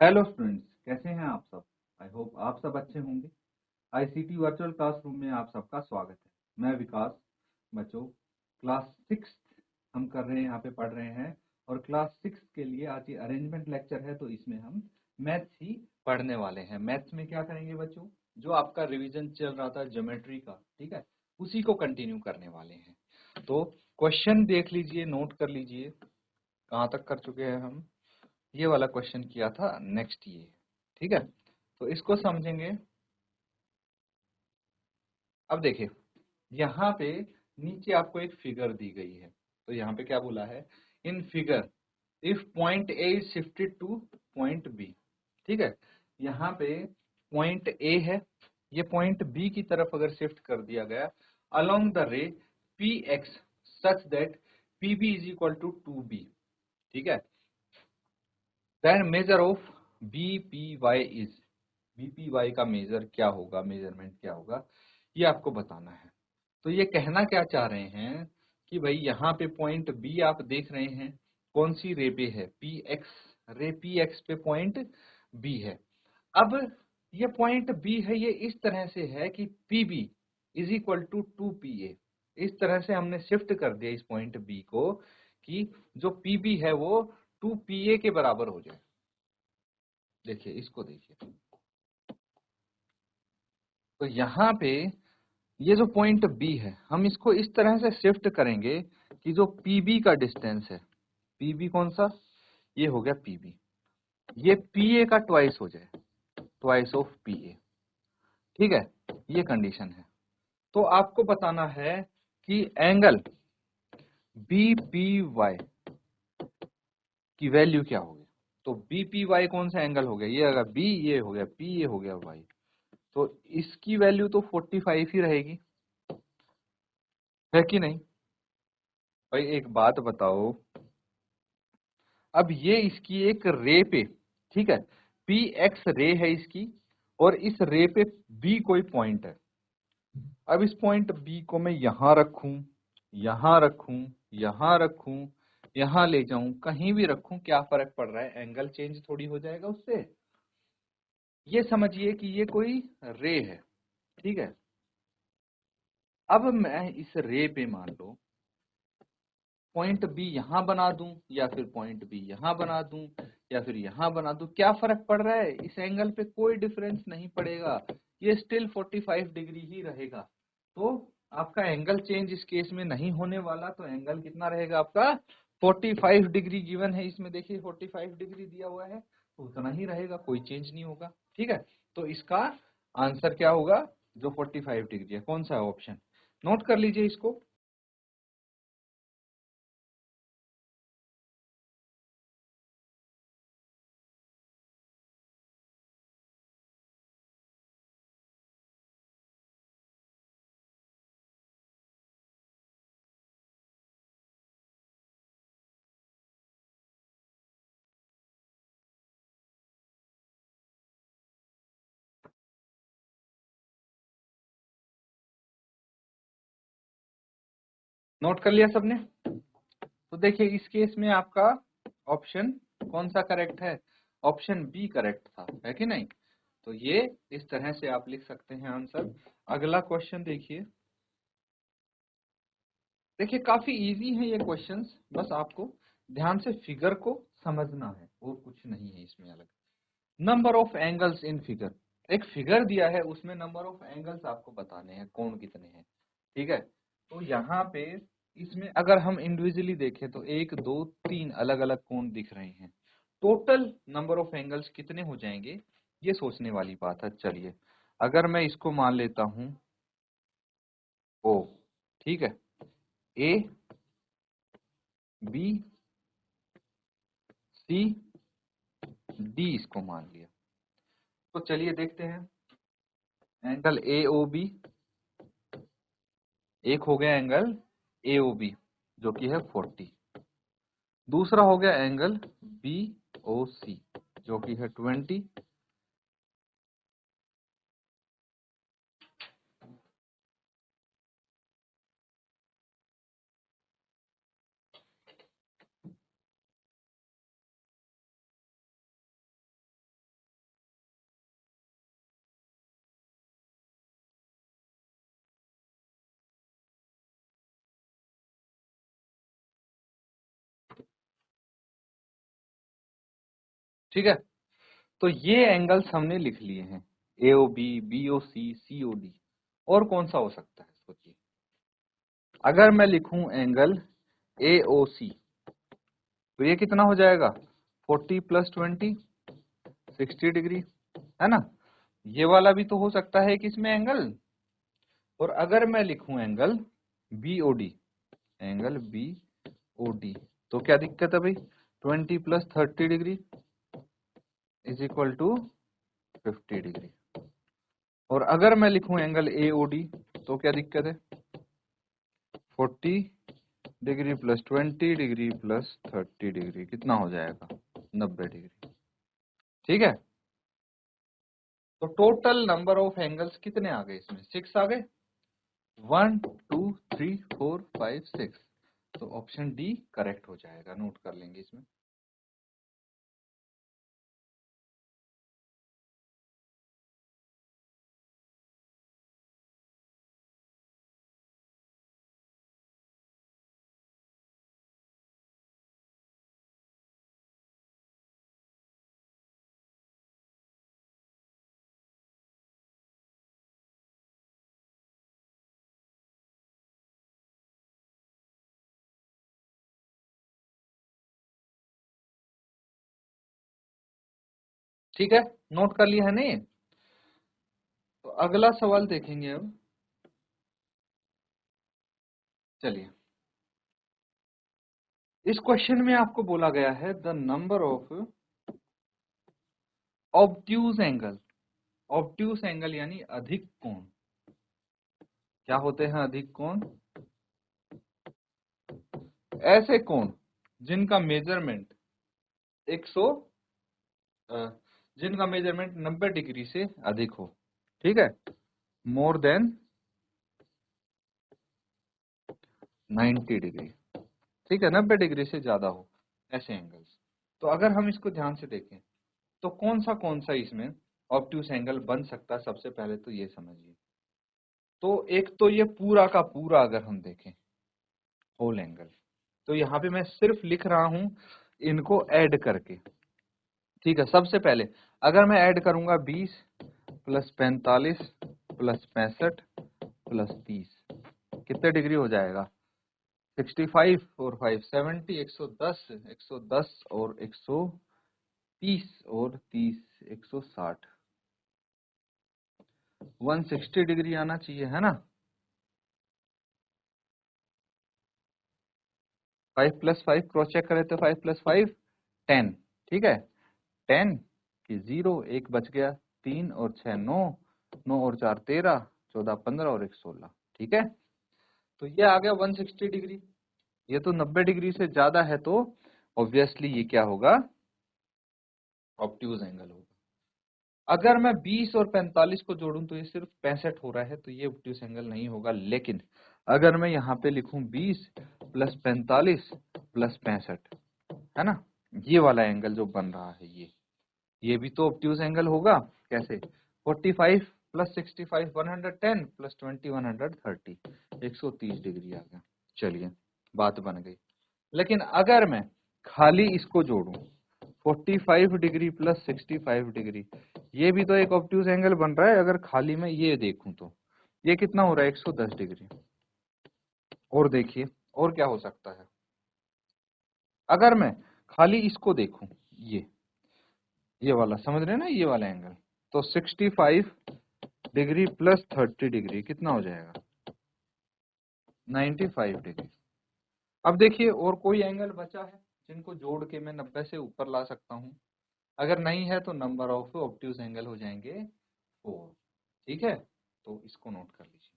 Hello students, कैसे हैं आप सब। आई होप आप सब अच्छे होंगे। आईसीटी वर्चुअल क्लासरूम में आप सबका स्वागत है। मैं विकास। बच्चों, क्लास 6 हम कर रहे हैं, यहाँ पे पढ़ रहे हैं। और क्लास 6 के लिए आज ये अरेंजमेंट लेक्चर है, तो इसमें हम मैथ्स ही पढ़ने वाले हैं। मैथ्स में क्या करेंगे बच्चों, जो आपका रिवीजन चल रहा था ज्योमेट्री का, ठीक है, उसी को कंटिन्यू करने वाले हैं। तो क्वेश्चन देख लीजिए, नोट कर लीजिए कहाँ तक कर चुके हैं हम। ये वाला क्वेश्चन किया था नेक्स्ट ये, ठीक है। तो इसको समझेंगे। अब देखिए, यहाँ पे नीचे आपको एक फिगर दी गई है। तो यहाँ पे क्या बोला है, in figure if point A is shifted to point B, ठीक है। यहाँ पे पॉइंट ए है, ये पॉइंट बी की तरफ अगर शिफ्ट कर दिया गया along the ray P X such that P B is equal to 2b, ठीक है। Then measure of B P Y is, BPY का मेजर क्या होगा, मेजरमेंट क्या होगा, ये आपको बताना है। तो ये कहना क्या चाह रहे हैं कि भाई यहाँ पे पॉइंट बी आप देख रहे हैं, कौन सी रे पे है, P X ray, P x पे पॉइंट बी है। अब ये पॉइंट बी है, ये इस तरह से है कि P B is equal to 2pa। इस तरह से हमने शिफ्ट कर दिया इस पॉइंट बी को कि जो पी बी है वो 2pa के बराबर हो जाए। देखिए, इसको देखिए, तो यहाँ पे ये जो पॉइंट बी है, हम इसको इस तरह से शिफ्ट करेंगे कि जो पीबी का डिस्टेंस है, पीबी कौन सा, ये हो गया पीबी, ये पीए का ट्वाइस हो जाए, ट्वाइस ऑफ पीए, ठीक है। ये कंडीशन है। तो आपको बताना है कि एंगल बीपीवाई की वैल्यू क्या होगी। तो बीपीवाई कौन सा एंगल हो गया, ये अगर बी, ये हो गया पी, ये हो गया वाई, तो इसकी वैल्यू तो 45 ही रहेगी, है कि नहीं। भाई एक बात बताओ, अब ये इसकी एक रे पे, ठीक है, पी एक्स रे है इसकी, और इस रे पे बी कोई पॉइंट है। अब इस पॉइंट बी को मैं यहां रखूं, यहां रखूं, यहां रखूं, यहां ले जाऊं, कहीं भी रखूं, क्या फर्क पड़ रहा है, एंगल चेंज थोड़ी हो जाएगा उससे। ये समझिए कि ये कोई रे है, ठीक है। अब मैं इस रे पे मान लो पॉइंट बी यहां बना दूं, या फिर पॉइंट बी यहां बना दूं, या फिर यहां बना दूं, क्या फर्क पड़ रहा है, इस एंगल पे कोई डिफरेंस नहीं पड़ेगा, ये स्टिल 45 डिग्री ही रहेगा। तो आपका एंगल चेंज इस केस में नहीं होने वाला, तो एंगल कितना रहेगा आपका, 45 डिग्री गिवन है इसमें, देखिए 45 डिग्री दिया हुआ है, तो उतना ही रहेगा, कोई चेंज नहीं होगा, ठीक है। तो इसका आंसर क्या होगा, जो 45 डिग्री है, कौन सा ऑप्शन, नोट कर लीजिए इसको। नोट कर लिया सबने। तो देखिए, इस केस में आपका ऑप्शन कौन सा करेक्ट है, ऑप्शन बी करेक्ट था, है कि नहीं। तो ये इस तरह से आप लिख सकते हैं आंसर। अगला क्वेश्चन देखिए, देखिए काफी इजी है ये क्वेश्चंस, बस आपको ध्यान से फिगर को समझना है, और कुछ नहीं है इसमें अलग। Number of angles in figure, एक फिगर दिया है, उसमें नंबर ऑफ एंगल्स आपको बताने हैं, कोण कितने हैं, ठीक है। तो यहाँ पे इसमें अगर हम इंडिविजुअली देखें तो 1 2 3 अलग अलग कोण दिख रहे हैं, टोटल नंबर ऑफ एंगल्स कितने हो जाएंगे, ये सोचने वाली बात है। चलिए, अगर मैं इसको मान लेता हूं ओ, ठीक है, ए बी सी डी इसको मान लिया, तो चलिए देखते हैं। एंगल ए ओ बी, एक हो गया एंगल ए ओ बी जो कि है 40, दूसरा हो गया एंगल बी ओ सी जो कि है 20, ठीक है, तो ये एंगल्स हमने लिख लिए हैं, AOB, BOC, COD। और कौन सा हो सकता है सोचिए। अगर मैं लिखूं एंगल AOC तो ये कितना हो जाएगा, 40 + 20 60 डिग्री, है ना। ये वाला भी तो हो सकता है कि इसमें एंगल। और अगर मैं लिखूं एंगल BOD, एंगल BOD तो क्या दिक्कत है भाई, 20 + 30 डिग्री = 50 डिग्री। और अगर मैं लिखूं एंगल AOD तो क्या दिक्कत है, 40 डिग्री + 20 डिग्री + 30 डिग्री कितना हो जाएगा, 90 डिग्री। ठीक है, तो टोटल नंबर ऑफ एंगल्स कितने आ गए इसमें, 6 आ गए, 1 2 3 4 5 6। तो ऑप्शन डी करेक्ट हो जाएगा, नोट कर लेंगे इसमें। ठीक है, नोट कर लिया है नहीं। तो अगला सवाल देखेंगे अब। चलिए, इस क्वेश्चन में आपको बोला गया है the number of obtuse angle. Obtuse angle यानी अधिक कोण। क्या होते हैं अधिक कोण, ऐसे कोण जिनका मेजरमेंट 100 जिनका मेजरमेंट 90 डिग्री से अधिक हो। ठीक है, मोर देन 90 डिग्री। ठीक है, 90 डिग्री से ज्यादा हो ऐसे एंगल्स। तो अगर हम इसको ध्यान से देखें तो कौन सा इसमें ऑब्ट्यूज एंगल बन सकता है, सबसे पहले तो ये समझिए। तो एक तो ये पूरा का पूरा अगर हम देखें होल एंगल, तो यहाँ पे मैं सिर्फ लिख रहा हूं इनको ऐड करके। ठीक है, सबसे पहले अगर मैं ऐड करूंगा 20 + 45 + 65 + 30 कितने डिग्री हो जाएगा, 65 और 5 70, 110, 110 और 130 और 30 160, 160 डिग्री आना चाहिए, है ना। 5 + 5 क्रॉस चेक करें तो 5 + 5 10। ठीक है, 10 की 0 एक बच गया, 3 और 6 9, 9 और 4 13, 14 15 और 1 16। ठीक है, तो ये आ गया 160 डिग्री। ये तो 90 डिग्री से ज्यादा है, तो ऑब्वियसली ये क्या होगा, ऑब्ट्यूज एंगल होगा। अगर मैं 20 और 45 को जोड़ूं तो ये सिर्फ 65 हो रहा है, तो ये ऑब्ट्यूज एंगल नहीं होगा। लेकिन अगर मैं यहाँ पे लिखूं 20 + 45 + 65, है ना, ये वाला एंगल जो बन रहा है ये भी तो ऑब्ट्यूज एंगल होगा। कैसे, 45 + 65 110 + 20 130, 130 डिग्री आ गया। चलिए, बात बन गई। लेकिन अगर मैं खाली इसको जोड़ूं 45 डिग्री + 65 डिग्री, ये भी तो एक ऑब्ट्यूज एंगल बन रहा है। अगर खाली मैं ये देखूं तो ये कितना हो रहा है, 110 डिग्री। और देखिए और क्या हो सकता है, अगर मैं खाली इसको देखूं, ये वाला समझ रहे हैं ना, ये वाला एंगल, तो 65 डिग्री + 30 डिग्री कितना हो जाएगा, 95 डिग्री। अब देखिए और कोई एंगल बचा है जिनको जोड़ के मैं 90 से ऊपर ला सकता हूं। अगर नहीं है तो नंबर ऑफ ऑब्ट्यूज एंगल हो जाएंगे 4। ठीक है, तो इसको नोट कर लीजिए।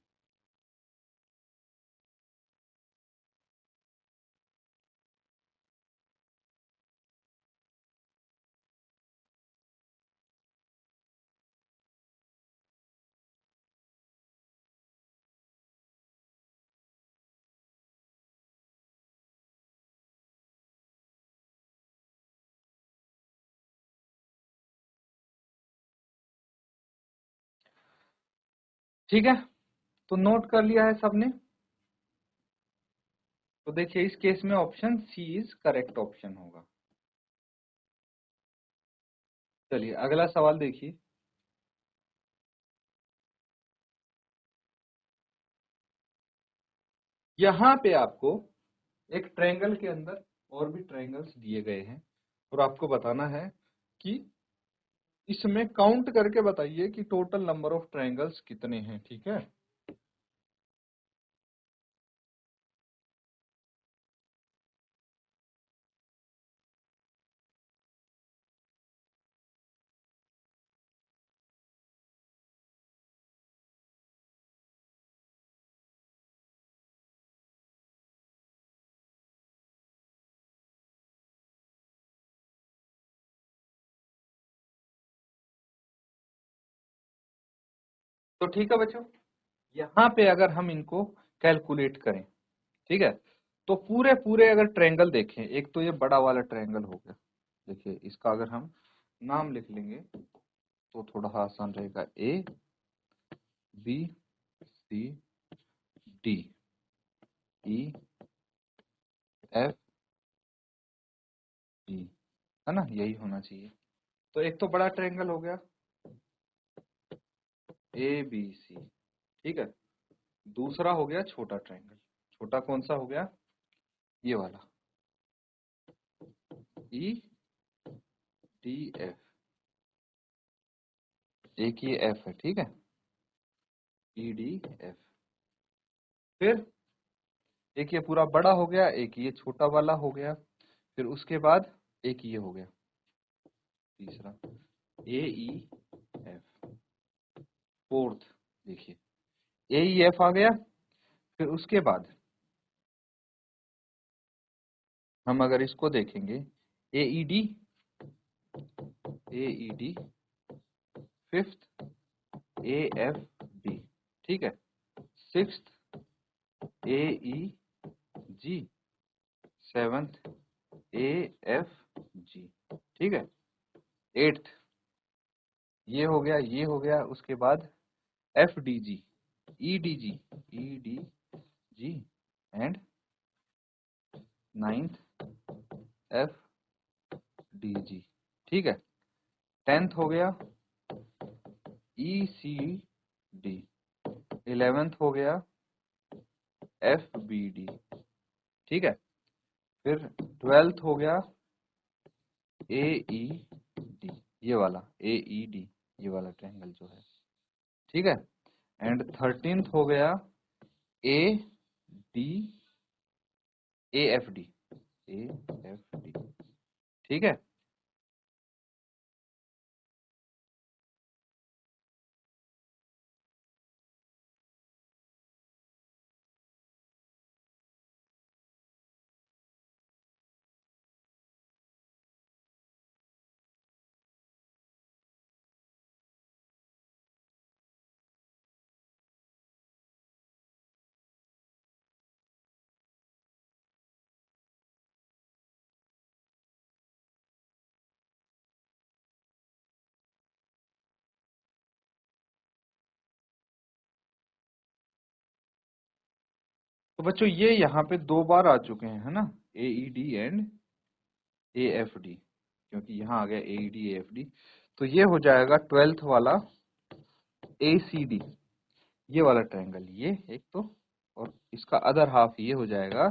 ठीक है, तो नोट कर लिया है सबने। तो देखिए इस केस में option C is correct option होगा। चलिए अगला सवाल देखिए। यहाँ पे आपको एक ट्रायंगल के अंदर और भी ट्रायंगल्स दिए गए हैं और आपको बताना है कि इसमें काउंट करके बताइए कि टोटल नंबर ऑफ ट्रायंगल्स कितने हैं। ठीक है, तो ठीक है बच्चों, यहाँ पे अगर हम इनको कैलकुलेट करें, ठीक है, तो पूरे पूरे अगर ट्रायंगल देखें, एक तो ये बड़ा वाला ट्रायंगल हो गया, देखिए इसका अगर हम नाम लिख लेंगे तो थोड़ा आसान रहेगा। A B C D E F G, है ना, यही होना चाहिए। तो एक तो बड़ा ट्रायंगल हो गया ए बी सी, ठीक है। दूसरा हो गया छोटा ट्रायंगल, छोटा कौन सा हो गया, ये वाला ई डी एफ, एक ये एफ है, ठीक है, ई डी एफ। फिर एक ये पूरा बड़ा हो गया, एक ये छोटा वाला हो गया, फिर उसके बाद एक ये हो गया तीसरा ए ई एफ। फोर्थ देखिए ए ई एफ आ गया। फिर उसके बाद हम अगर इसको देखेंगे A E D, A E D, fifth A F D, ठीक है, sixth A E G, seventh A F G, ठीक है, एट्थ ये हो गया, ये हो गया, उसके बाद F D G, E D G, E D G, and ninth F D G, ठीक है। टेंथ हो गया ई सी डी, इलेवेंथ हो गया एफ बी डी, ठीक है। फिर ट्वेल्थ हो गया ए ई डी, ये वाला ए ई डी, ये वाला ट्रायंगल जो है, ठीक है। एंड थर्टींथ हो गया A D, A F D, A F D, ठीक है। तो बच्चों ये यहाँ पे दो बार आ चुके हैं, है ना, A E D and A F D, क्योंकि यहाँ आ गया A E D A F D, तो ये हो जाएगा ट्वेल्थ वाला ए सी डी, ये वाला ट्रायंगल, ये एक तो, और इसका अदर हाफ ये हो जाएगा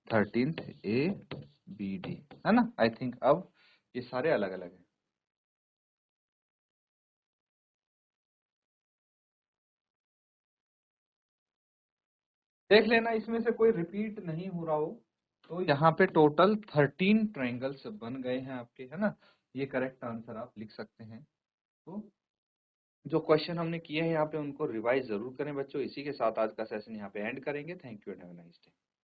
थर्टींथ ए बी डी, है ना। आई थिंक अब ये सारे अलग अलग हैं। देख लेना इसमें से कोई रिपीट नहीं हो रहा हो। तो यहाँ पे टोटल 13 ट्रायंगल्स बन गए हैं आपके, है ना, ये करेक्ट आंसर आप लिख सकते हैं। तो जो क्वेश्चन हमने किए हैं यहाँ पे उनको रिवाइज जरूर करें बच्चों। इसी के साथ आज का सेशन यहाँ पे एंड करेंगे। Thank you and have a nice day.